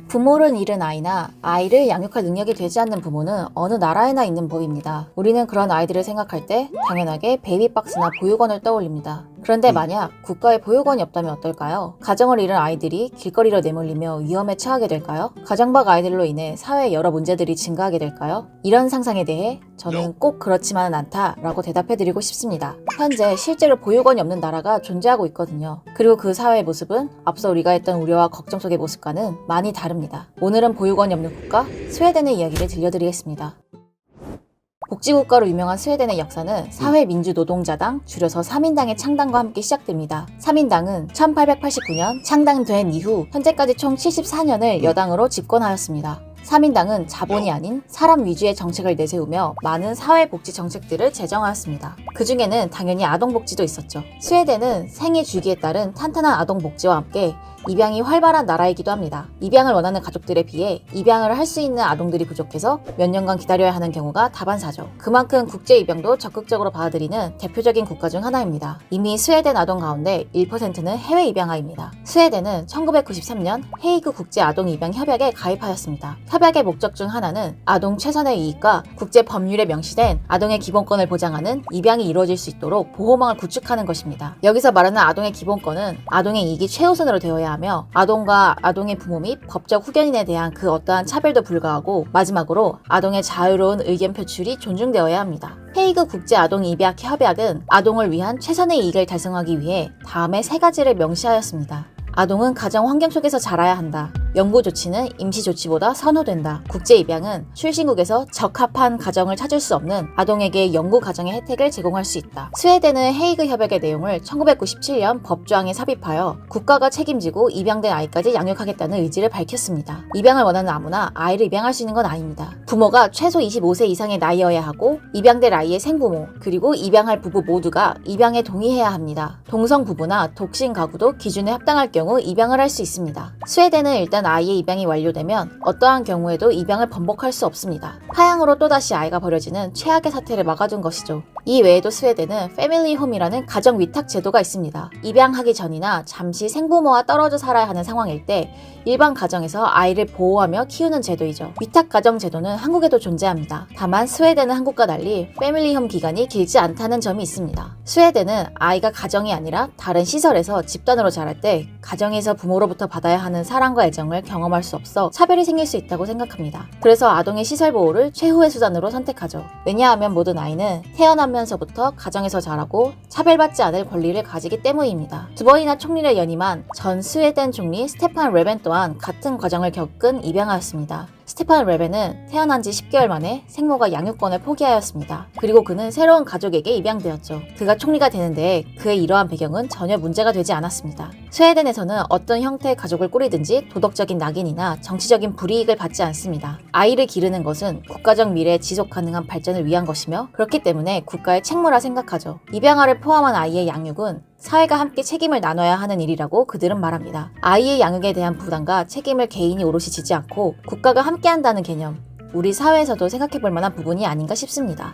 부모를 잃은 아이나 아이를 양육할 능력이 되지 않는 부모는 어느 나라에나 있는 법입니다. 우리는 그런 아이들을 생각할 때 당연하게 베이비박스나 보육원을 떠올립니다. 그런데 만약 국가에 보육원이 없다면 어떨까요? 가정을 잃은 아이들이 길거리로 내몰리며 위험에 처하게 될까요? 가정 밖 아이들로 인해 사회에 여러 문제들이 증가하게 될까요? 이런 상상에 대해 저는 꼭 그렇지만은 않다라고 대답해드리고 싶습니다. 현재 실제로 보육원이 없는 나라가 존재하고 있거든요. 그리고 그 사회의 모습은 앞서 우리가 했던 우려와 걱정 속의 모습과는 많이 다릅니다. 오늘은 보육원이 없는 국가 스웨덴의 이야기를 들려드리겠습니다. 복지국가로 유명한 스웨덴의 역사는 사회민주노동자당, 줄여서 3인당의 창당과 함께 시작됩니다. 3인당은 1889년 창당된 이후 현재까지 총 74년을 여당으로 집권하였습니다. 3인당은 자본이 아닌 사람 위주의 정책을 내세우며 많은 사회복지 정책들을 제정하였습니다. 그 중에는 당연히 아동복지도 있었죠. 스웨덴은 생애 주기에 따른 탄탄한 아동복지와 함께 입양이 활발한 나라이기도 합니다. 입양을 원하는 가족들에 비해 입양을 할 수 있는 아동들이 부족해서 몇 년간 기다려야 하는 경우가 다반사죠. 그만큼 국제 입양도 적극적으로 받아들이는 대표적인 국가 중 하나입니다. 이미 스웨덴 아동 가운데 1%는 해외 입양아입니다. 스웨덴은 1993년 헤이그 국제 아동 입양 협약에 가입하였습니다. 협약의 목적 중 하나는 아동 최선의 이익과 국제 법률에 명시된 아동의 기본권을 보장하는 입양이 이루어질 수 있도록 보호망을 구축하는 것입니다. 여기서 말하는 아동의 기본권은 아동의 이익이 최우선으로 되어야 하며 아동과 아동의 부모 및 법적 후견인에 대한 그 어떠한 차별도 불가하고 마지막으로 아동의 자유로운 의견 표출이 존중되어야 합니다. 헤이그 국제 아동 입양 협약은 아동을 위한 최선의 이익을 달성하기 위해 다음의 3가지를 명시하였습니다. 아동은 가정 환경 속에서 자라야 한다. 영구 조치는 임시 조치보다 선호된다. 국제 입양은 출신국에서 적합한 가정을 찾을 수 없는 아동에게 영구 가정의 혜택을 제공할 수 있다. 스웨덴은 헤이그 협약의 내용을 1997년 법조항에 삽입하여 국가가 책임지고 입양된 아이까지 양육하겠다는 의지를 밝혔습니다. 입양을 원하는 아무나 아이를 입양할 수 있는 건 아닙니다. 부모가 최소 25세 이상의 나이여야 하고 입양될 아이의 생부모 그리고 입양할 부부 모두가 입양에 동의해야 합니다. 동성 부부나 독신 가구도 기준에 합당할 경우 입양을 할 수 있습니다. 스웨덴은 일단 아이의 입양이 완료되면 어떠한 경우에도 입양을 번복할 수 없습니다. 파양으로 또다시 아이가 버려지는 최악의 사태를 막아둔 것이죠. 이 외에도 스웨덴은 패밀리 홈이라는 가정 위탁 제도가 있습니다. 입양하기 전이나 잠시 생부모와 떨어져 살아야 하는 상황일 때 일반 가정에서 아이를 보호하며 키우는 제도이죠. 위탁 가정 제도는 한국에도 존재합니다. 다만 스웨덴은 한국과 달리 패밀리 홈 기간이 길지 않다는 점이 있습니다. 스웨덴은 아이가 가정이 아니라 다른 시설에서 집단으로 자랄 때 가정에서 부모로부터 받아야 하는 사랑과 애정을 경험할 수 없어 차별이 생길 수 있다고 생각합니다. 그래서 아동의 시설 보호를 최후의 수단으로 선택하죠. 왜냐하면 모든 아이는 태어나면서부터 가정에서 자라고 차별받지 않을 권리를 가지기 때문입니다. 2번이나 총리를 연임한 전 스웨덴 총리 스테판 레벤 또한 같은 과정을 겪은 입양아였습니다. 스테판 레벤은 태어난 지 10개월 만에 생모가 양육권을 포기하였습니다. 그리고 그는 새로운 가족에게 입양되었죠. 그가 총리가 되는데 그의 이러한 배경은 전혀 문제가 되지 않았습니다. 스웨덴에서는 어떤 형태의 가족을 꾸리든지 도덕적인 낙인이나 정치적인 불이익을 받지 않습니다. 아이를 기르는 것은 국가적 미래의 지속 가능한 발전을 위한 것이며 그렇기 때문에 국가의 책무라 생각하죠. 입양아를 포함한 아이의 양육은 사회가 함께 책임을 나눠야 하는 일이라고 그들은 말합니다. 아이의 양육에 대한 부담과 책임을 개인이 오롯이 지지 않고 국가가 함께한다는 개념, 우리 사회에서도 생각해볼 만한 부분이 아닌가 싶습니다.